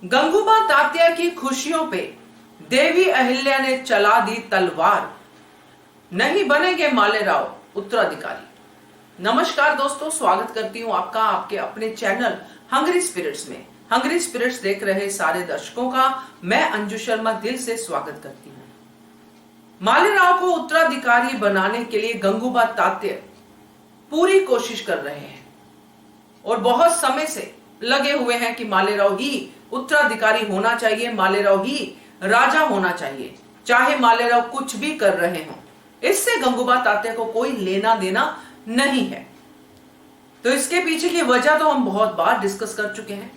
गंगूबा तात्या की खुशियों पे देवी अहिल्या ने चला दी तलवार, नहीं बनेंगे मालेराव उत्तराधिकारी। नमस्कार दोस्तों, स्वागत करती हूं आपका आपके अपने चैनल हंग्री स्पिरिट्स में। हंग्री स्पिरिट्स देख रहे सारे दर्शकों का मैं अंजू शर्मा दिल से स्वागत करती हूं। मालेराव को उत्तराधिकारी बनाने के लिए गंगूबा तात्या पूरी कोशिश कर रहे हैं और बहुत समय से लगे हुए हैं कि मालेराव ही उत्तराधिकारी होना चाहिए, मालेराव ही राजा होना चाहिए, चाहे मालेराव कुछ भी कर रहे हों। इससे गंगूबा तात्या को कोई लेना देना नहीं है। तो इसके पीछे की वजह तो हम बहुत बार डिस्कस कर चुके हैं,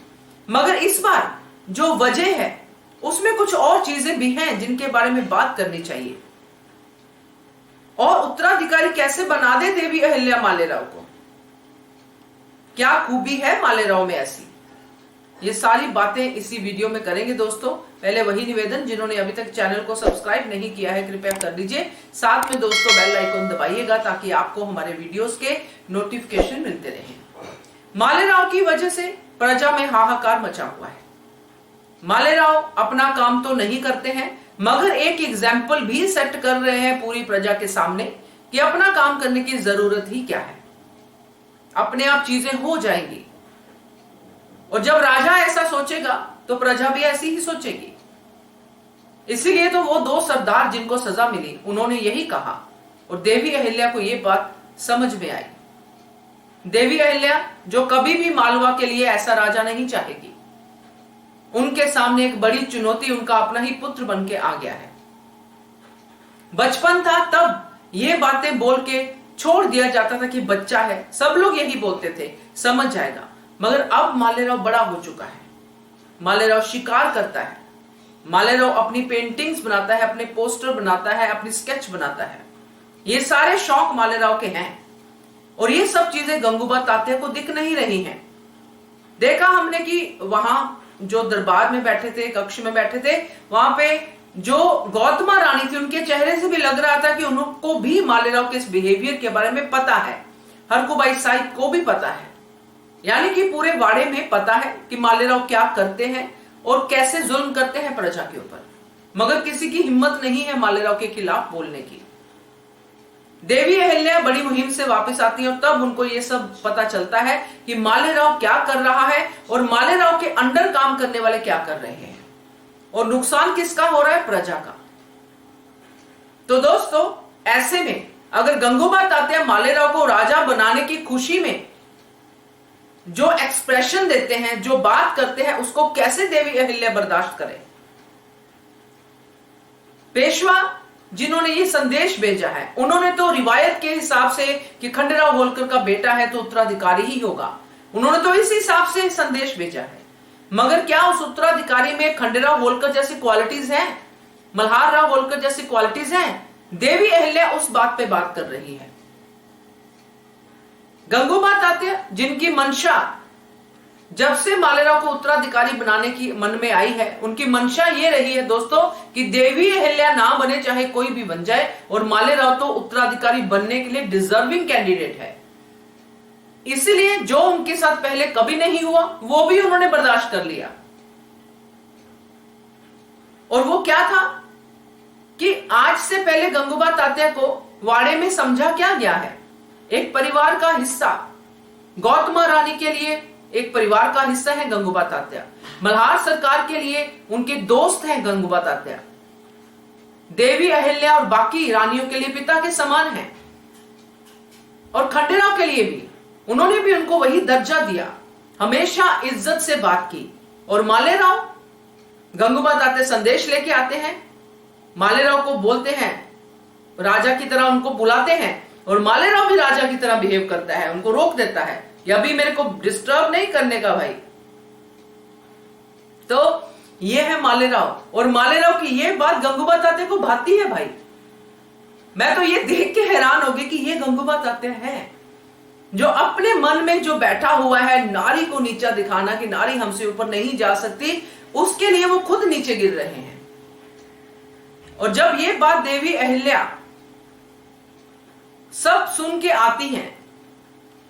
मगर इस बार जो वजह है उसमें कुछ और चीजें भी हैं जिनके बारे में बात करनी चाहिए। और उत्तराधिकारी कैसे बना दे देवी अहिल्या मालेराव को, क्या खूबी है मालेराव में ऐसी, ये सारी बातें इसी वीडियो में करेंगे दोस्तों। पहले वही निवेदन, जिन्होंने अभी तक चैनल को सब्सक्राइब नहीं किया है कृपया कर लीजिए, साथ में दोस्तों बेल आइकन दबाइएगा ताकि आपको हमारे वीडियोस के नोटिफिकेशन मिलते रहें। मालेराव की वजह से प्रजा में हाहाकार मचा हुआ है। मालेराव अपना काम तो नहीं करते हैं, मगर एक एग्जाम्पल भी सेट कर रहे हैं पूरी प्रजा के सामने कि अपना काम करने की जरूरत ही क्या है, अपने आप चीजें हो जाएंगी। और जब राजा ऐसा सोचेगा तो प्रजा भी ऐसी ही सोचेगी। इसीलिए तो वो दो सरदार जिनको सजा मिली उन्होंने यही कहा और देवी अहिल्या को ये बात समझ में आई। देवी अहिल्या जो कभी भी मालवा के लिए ऐसा राजा नहीं चाहेगी, उनके सामने एक बड़ी चुनौती उनका अपना ही पुत्र बन के आ गया है। बचपन था तब ये बातें बोल के छोड़ दिया जाता था कि बच्चा है, सब लोग यही बोलते थे, समझ जाएगा। मगर अब मालेराव बड़ा हो चुका है, मालेराव शिकार करता है, मालेराव अपनी पेंटिंग्स बनाता है, अपने पोस्टर बनाता है, अपनी स्केच बनाता है। ये सारे शौक मालेराव के हैं और ये सब चीजें गंगूबा तात्या को दिख नहीं रही हैं। देखा हमने कि वहां जो दरबार में बैठे थे, कक्ष में बैठे थे, वहां पे जो गौतमा रानी थी उनके चेहरे से भी लग रहा था कि उनको भी मालेराव के इस बिहेवियर के बारे में पता है, हरकुबाई साहिब को भी पता है, यानी कि पूरे वाड़े में पता है कि मालेराव क्या करते हैं और कैसे जुल्म करते हैं प्रजा के ऊपर। मगर किसी की हिम्मत नहीं है मालेराव के खिलाफ बोलने की। देवी अहिल्या बड़ी मुहिम से वापस आती है और तब उनको ये सब पता चलता है कि मालेराव क्या कर रहा है और मालेराव के अंडर काम करने वाले क्या कर रहे हैं और नुकसान किसका हो रहा है, प्रजा का। तो दोस्तों ऐसे में अगर गंगूबा तात्या मालेराव को राजा बनाने की खुशी में जो एक्सप्रेशन देते हैं, जो बात करते हैं, उसको कैसे देवी अहिल्या बर्दाश्त करें। पेशवा जिन्होंने ये संदेश भेजा है उन्होंने तो रिवायत के हिसाब से कि खंडेराव होलकर का बेटा है तो उत्तराधिकारी ही होगा, उन्होंने तो इस हिसाब से संदेश भेजा है। मगर क्या उस उत्तराधिकारी में खंडेराव होलकर जैसी क्वालिटीज हैं, मल्हार राव होलकर जैसी क्वालिटीज हैं? देवी अहिल्या उस बात पे बात कर रही है। गंगूबा तात्या जिनकी मंशा जब से मालेराव को उत्तराधिकारी बनाने की मन में आई है, उनकी मंशा ये रही है दोस्तों कि देवी अहिल्या ना बने चाहे कोई भी बन जाए, और मालेराव तो उत्तराधिकारी बनने के लिए डिजर्विंग कैंडिडेट है। इसलिए जो उनके साथ पहले कभी नहीं हुआ वो भी उन्होंने बर्दाश्त कर लिया। और वो क्या था कि आज से पहले गंगूबा तात्या को वाड़े में समझा क्या गया है, एक परिवार का हिस्सा। गौतमा रानी के लिए एक परिवार का हिस्सा है गंगूबा तात्या, मल्हार सरकार के लिए उनके दोस्त हैं गंगूबा तात्या, देवी अहिल्या और बाकी रानियों के लिए पिता के समान हैं, और खंडेराव के लिए भी उन्होंने भी उनको वही दर्जा दिया, हमेशा इज्जत से बात की। और मालेराव गंगूबा तात्या संदेश लेके आते हैं, मालेराव को बोलते हैं, राजा की तरह उनको बुलाते हैं, और मालेराव भी राजा की तरह बिहेव करता है, उनको रोक देता है, या भी मेरे को डिस्टर्ब नहीं करने का भाई। तो ये है मालेराव, और मालेराव की ये बात गंगूबा तात्या को भाती है भाई। मैं तो ये देख के हैरान हो गई कि ये गंगूबा तात्या है जो अपने मन में जो बैठा हुआ है नारी को नीचा दिखाना कि नारी हमसे ऊपर नहीं जा सकती, उसके लिए वो खुद नीचे गिर रहे हैं। और जब ये बात देवी अहिल्या सब सुन के आती हैं,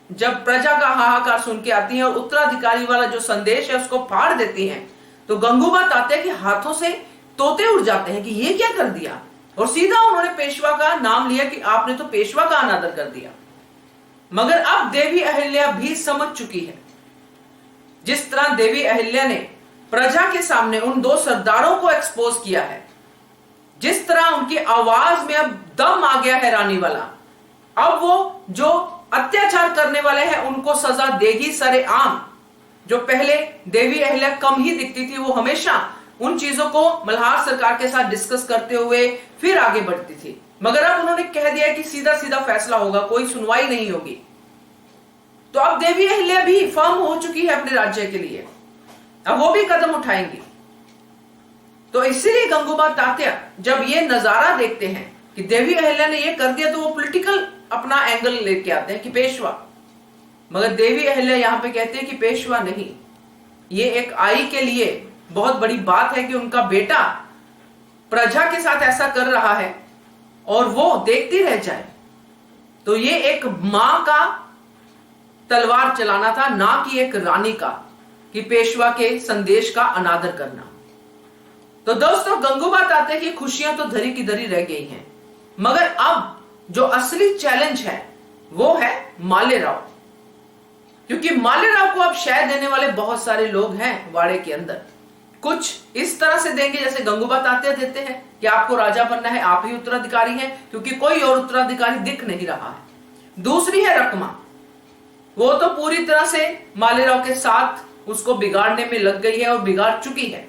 जब प्रजा का हाहाकार सुन के आती हैं और उत्तराधिकारी वाला जो संदेश है उसको फाड़ देती हैं, तो गंगूबा तात्या के हाथों से तोते उड़ जाते हैं कि ये क्या कर दिया, और सीधा उन्होंने पेशवा का नाम लिया कि आपने तो पेशवा का अनादर कर दिया। मगर अब देवी अहिल्या भी समझ चुकी है। जिस तरह देवी अहिल्या ने प्रजा के सामने उन दो सरदारों को एक्सपोज किया है, जिस तरह उनकी आवाज में अब दम आ गया है रानी वाला, अब वो जो अत्याचार करने वाले हैं उनको सजा देगी सरेआम। जो पहले देवी अहिल्या कम ही दिखती थी, वो हमेशा उन चीजों को मल्हार सरकार के साथ डिस्कस करते हुए फिर आगे बढ़ती थी, मगर अब उन्होंने कह दिया कि सीधा सीधा फैसला होगा, कोई सुनवाई नहीं होगी। तो अब देवी अहिल्या भी फर्म हो चुकी है अपने राज्य के लिए, अब वो भी कदम उठाएंगी। तो इसीलिए गंगूबा तात्या जब ये नजारा देखते हैं कि देवी अहिल्या ने ये कर दिया, तो वो पॉलिटिकल अपना एंगल लेके आते हैं कि पेशवा। मगर देवी अहिल्या यहां पे कहते हैं कि पेशवा नहीं, ये एक आई के लिए बहुत बड़ी बात है कि उनका बेटा प्रजा के साथ ऐसा कर रहा है और वो देखती रह जाए। तो ये एक मां का तलवार चलाना था, ना कि एक रानी का, कि पेशवा के संदेश का अनादर करना। तो दोस्तों, गंगूबा तात्या की खुशियां तो धरी की धरी रह गई हैं, मगर अब जो असली चैलेंज है वो है मालेराव, क्योंकि मालेराव को अब शय देने वाले बहुत सारे लोग हैं वाड़े के अंदर। कुछ इस तरह से देंगे जैसे गंगूबा तात्या देते हैं कि आपको राजा बनना है, आप ही उत्तराधिकारी हैं, क्योंकि कोई और उत्तराधिकारी दिख नहीं रहा है। दूसरी है रकमा, वो तो पूरी तरह से मालेराव के साथ उसको बिगाड़ने में लग गई है और बिगाड़ चुकी है।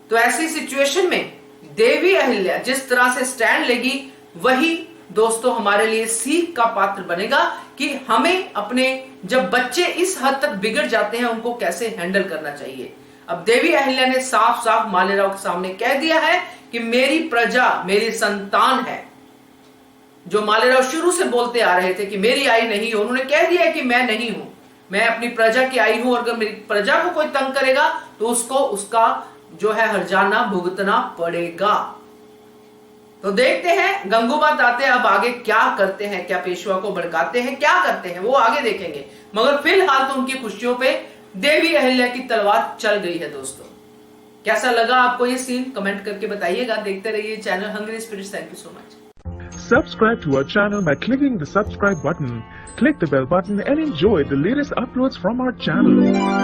तो ऐसी सिचुएशन में देवी अहिल्या जिस तरह से स्टैंड लेगी, वही दोस्तों हमारे लिए सीख का पात्र बनेगा कि हमें अपने जब बच्चे इस हद तक बिगड़ जाते हैं उनको कैसे हैंडल करना चाहिए। अब देवी अहिल्या ने साफ साफ मालेराव के सामने कह दिया है कि मेरी प्रजा मेरी संतान है। जो मालेराव शुरू से बोलते आ रहे थे कि मेरी आई नहीं हो, उन्होंने कह दिया है कि मैं नहीं हूं, मैं अपनी प्रजा की आई हूं, और अगर मेरी प्रजा को कोई तंग करेगा तो उसको उसका जो है हर्जाना भुगतना पड़ेगा। तो देखते हैं गंगूबा तात्या अब आगे क्या करते हैं, क्या पेशवा को भड़काते हैं, क्या करते हैं, वो आगे देखेंगे। मगर फिलहाल तो उनकी खुशियों पे देवी अहिल्या की तलवार चल गई है। दोस्तों, कैसा लगा आपको ये सीन, कमेंट करके बताइएगा। देखते रहिए channel hungry spirits. Thank you so much. Subscribe to our channel by clicking the subscribe button. Click the bell button and enjoy the latest uploads from our channel.